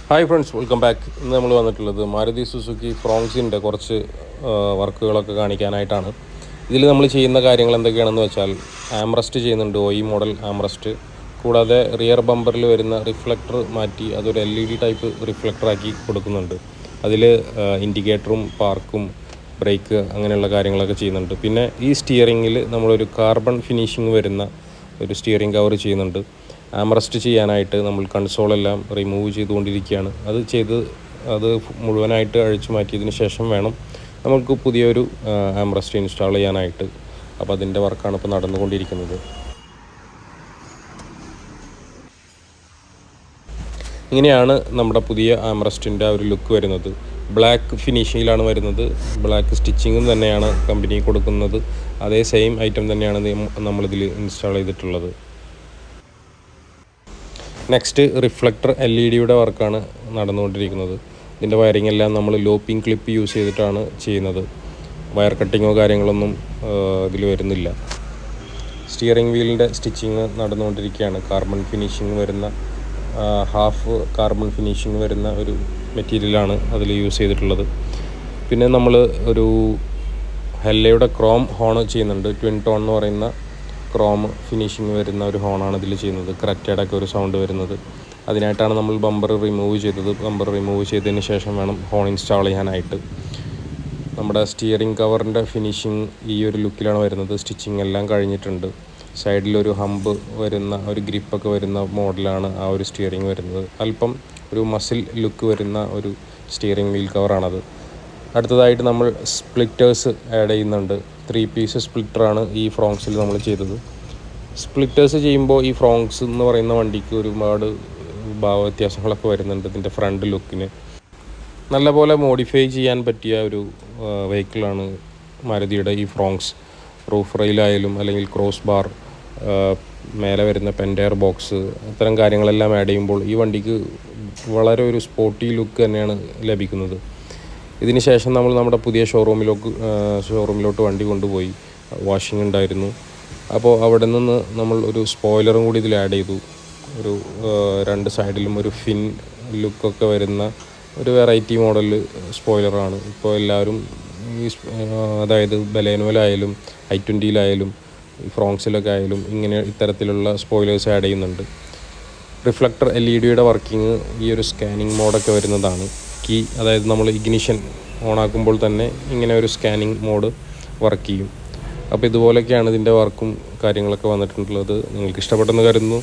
Hi friends, welcome back. ഇന്ന് നമ്മൾ വന്നിട്ടുള്ളത് മാരുതി സുസുക്കി ഫ്രോങ്സിൻ്റെ കുറച്ച് വർക്കുകളൊക്കെ കാണിക്കാനായിട്ടാണ്. ഇതിൽ നമ്മൾ ചെയ്യുന്ന കാര്യങ്ങൾ എന്തൊക്കെയാണെന്ന് വെച്ചാൽ, ആംറസ്റ്റ് ചെയ്യുന്നുണ്ട്, OE മോഡൽ ആംറസ്റ്റ്. കൂടാതെ റിയർ ബമ്പറിൽ വരുന്ന റിഫ്ലക്ടർ മാറ്റി അതൊരു LED ടൈപ്പ് റിഫ്ലക്ടറാക്കി കൊടുക്കുന്നുണ്ട്. അതിൽ ഇൻഡിക്കേറ്ററും പാർക്കും ബ്രേക്ക് അങ്ങനെയുള്ള കാര്യങ്ങളൊക്കെ ചെയ്യുന്നുണ്ട്. പിന്നെ ഈ സ്റ്റിയറിങ്ങിൽ നമ്മളൊരു കാർബൺ ഫിനിഷിങ് വരുന്ന ഒരു സ്റ്റിയറിംഗ് കവർ ചെയ്യുന്നുണ്ട്. ആംറസ്റ്റ് ചെയ്യാനായിട്ട് നമ്മൾ കൺസോളെല്ലാം റിമൂവ് ചെയ്തുകൊണ്ടിരിക്കുകയാണ്. അത് മുഴുവനായിട്ട് അഴിച്ചു മാറ്റിയതിന് ശേഷം വേണം നമുക്ക് പുതിയൊരു ആംറസ്റ്റ് ഇൻസ്റ്റാൾ ചെയ്യാനായിട്ട്. അപ്പോൾ അതിൻ്റെ വർക്കാണ് ഇപ്പോൾ നടന്നുകൊണ്ടിരിക്കുന്നത്. ഇങ്ങനെയാണ് നമ്മുടെ പുതിയ ആംറസ്റ്റിൻ്റെ ഒരു ലുക്ക് വരുന്നത്. ബ്ലാക്ക് ഫിനിഷിങ്ങിലാണ് വരുന്നത്. ബ്ലാക്ക് സ്റ്റിച്ചിങ്ങും തന്നെയാണ് കമ്പനി കൊടുക്കുന്നത്. അതേ സെയിം ഐറ്റം തന്നെയാണ് നമ്മളിതിൽ ഇൻസ്റ്റാൾ ചെയ്തിട്ടുള്ളത്. നെക്സ്റ്റ് റിഫ്ലക്ടർ LED വർക്കാണ് നടന്നുകൊണ്ടിരിക്കുന്നത്. ഇതിൻ്റെ വയറിംഗ് എല്ലാം നമ്മൾ ലോപ്പിംഗ് ക്ലിപ്പ് യൂസ് ചെയ്തിട്ടാണ് ചെയ്യുന്നത്. വയർ കട്ടിങ്ങോ കാര്യങ്ങളൊന്നും ഇതിൽ വരുന്നില്ല. സ്റ്റിയറിംഗ് വീലിൻ്റെ സ്റ്റിച്ചിങ് നടന്നുകൊണ്ടിരിക്കുകയാണ്. കാർബൺ ഫിനിഷിങ് വരുന്ന ഹാഫ് കാർബൺ ഫിനിഷിങ് വരുന്ന ഒരു മെറ്റീരിയലാണ് അതിൽ യൂസ് ചെയ്തിട്ടുള്ളത്. പിന്നെ നമ്മൾ ഒരു ഹെല്ലയുടെ ക്രോം ഹോൺ ചെയ്യുന്നുണ്ട്. ട്വിൻ ടോൺ എന്ന് പറയുന്ന ക്രോം ഫിനിഷിങ് വരുന്ന ഒരു ഹോണാണ് ഇതിൽ ചെയ്യുന്നത്. ക്രെറ്റയുടെ ഒക്കെ ഒരു സൗണ്ട് വരുന്നത്. അതിനായിട്ടാണ് നമ്മൾ ബമ്പർ റിമൂവ് ചെയ്തത്. ബമ്പർ റിമൂവ് ചെയ്തതിന് ശേഷം വേണം ഹോൺ ഇൻസ്റ്റാൾ ചെയ്യാനായിട്ട്. നമ്മുടെ സ്റ്റിയറിംഗ് കവറിൻ്റെ ഫിനിഷിങ് ഈ ഒരു ലുക്കിലാണ് വരുന്നത്. സ്റ്റിച്ചിങ് എല്ലാം കഴിഞ്ഞിട്ടുണ്ട്. സൈഡിലൊരു ഹമ്പ് വരുന്ന ഒരു ഗ്രിപ്പൊക്കെ വരുന്ന മോഡലാണ് ആ ഒരു സ്റ്റിയറിംഗ് വരുന്നത്. അല്പം ഒരു മസിൽ ലുക്ക് വരുന്ന ഒരു സ്റ്റിയറിംഗ് വീൽ കവറാണത്. അടുത്തതായിട്ട് നമ്മൾ സ്പ്ലിറ്റേഴ്സ് ആഡ് ചെയ്യുന്നുണ്ട്. 3 പീസ് സ്പ്ലിറ്ററാണ് ഈ ഫ്രോങ്സിൽ നമ്മൾ ചെയ്തത്. സ്പ്ലിറ്റേഴ്സ് ചെയ്യുമ്പോൾ ഈ ഫ്രോങ്സ് എന്ന് പറയുന്ന വണ്ടിക്ക് ഒരുപാട് ഭാവവ്യത്യാസങ്ങളൊക്കെ വരുന്നുണ്ട്. ഇതിൻ്റെ ഫ്രണ്ട് ലുക്കിന് നല്ലപോലെ മോഡിഫൈ ചെയ്യാൻ പറ്റിയ ഒരു വെഹിക്കിളാണ് മാരുതിയുടെ ഈ ഫ്രോങ്സ്. റൂഫ് റെയിലായാലും അല്ലെങ്കിൽ ക്രോസ് ബാർ, മേലെ വരുന്ന പെൻറ്റയർ ബോക്സ്, അത്തരം കാര്യങ്ങളെല്ലാം ആഡ് ചെയ്യുമ്പോൾ ഈ വണ്ടിക്ക് വളരെ ഒരു സ്പോർട്ടി ലുക്ക് തന്നെയാണ് ലഭിക്കുന്നത്. ഇതിന് ശേഷം നമ്മൾ നമ്മുടെ പുതിയ ഷോറൂമിലോട്ട് വണ്ടി കൊണ്ടുപോയി. വാഷിംഗ് ഉണ്ടായിരുന്നു. അപ്പോൾ അവിടെ നിന്ന് നമ്മൾ ഒരു സ്പോയിലറും കൂടി ഇതിൽ ആഡ് ചെയ്തു. ഒരു 2 സൈഡിലും ഒരു ഫിൻ ലുക്കൊക്കെ വരുന്ന ഒരു വെറൈറ്റി മോഡൽ സ്പോയിലറാണ് ഇപ്പോൾ എല്ലാവരും അതായത് ബലേനോയിലായാലും i20യിലായാലും ഫ്രോങ്സിലൊക്കെ ആയാലും ഇത്തരത്തിലുള്ള സ്പോയിലേഴ്സ് ആഡ് ചെയ്യുന്നുണ്ട്. റിഫ്ലക്ടർ LED വർക്കിംഗ് ഈ ഒരു സ്കാനിങ് മോഡൊക്കെ വരുന്നതാണ്. അതായത് നമ്മൾ ഇഗ്നിഷൻ ഓണാക്കുമ്പോൾ തന്നെ ഇങ്ങനെ ഒരു സ്കാനിങ് മോഡ് വർക്ക് ചെയ്യും. അപ്പോൾ ഇതുപോലെയൊക്കെയാണ് ഇതിൻ്റെ വർക്കും കാര്യങ്ങളൊക്കെ വന്നിട്ടുള്ളത്. നിങ്ങൾക്ക് ഇഷ്ടപ്പെട്ടെന്ന് കരുതുന്നു.